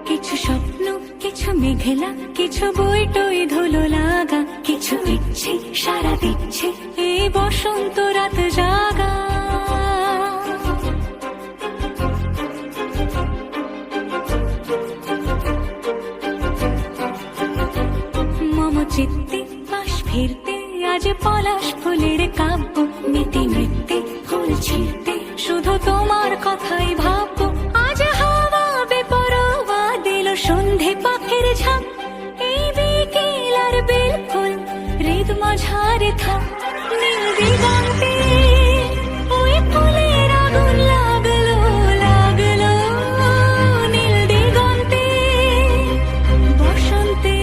কিছু স্বপ্ন, কিছু মেঘলা, কিছু বই টই ধুলো লাগা, কিছু ইচ্ছে সারা দিচ্ছে এই বসন্ত রাত জাগা। মম চিত্তে পাশ ফিরতে আজ পলাশ ফুলের কাব্য, নীতি নৃত্যে ফুল ছিঁড়তে শুধু তোমার কথাই ভাববো। আজ হাওয়া বেপরোয়া দিল সন্ধে পাখির ঝাঁক, এই বিকেল আর বেলফুল হৃদ মাঝারে থাক। নীল দিগন্তে ওই ফুলের আগুন লাগলো লাগলো, নীল দিগন্তে বসন্তে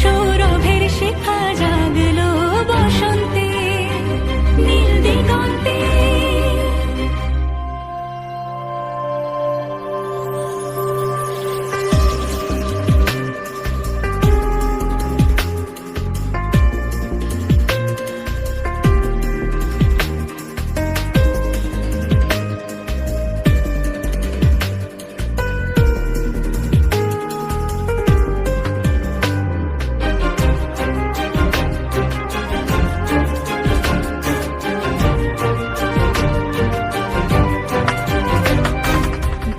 সৌরভের শিখা জাগলো, বসন্তে নীল দিগন্তে।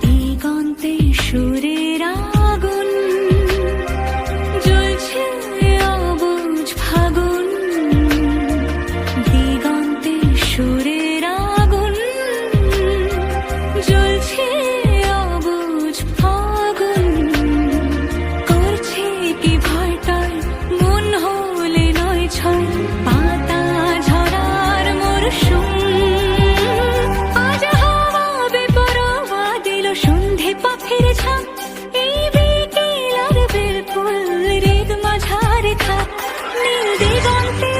দিগন্তে সুরের আগুন জ্বলছে অবুঝ ফাগুন, দিগন্তে সুরের আগুন জ্বলছে অবুঝ ফাগুন। করছে কি ভয়টায় মন হলে নয় ছয়, পাতা ঝরার মরশুম। আজ হাওয়া বেপরোয়া দিল সন্ধে পাখির ঝাঁক, এই বিকেল আর বেলফুল হৃদ মাঝারে থাক। নীল দিগন্তে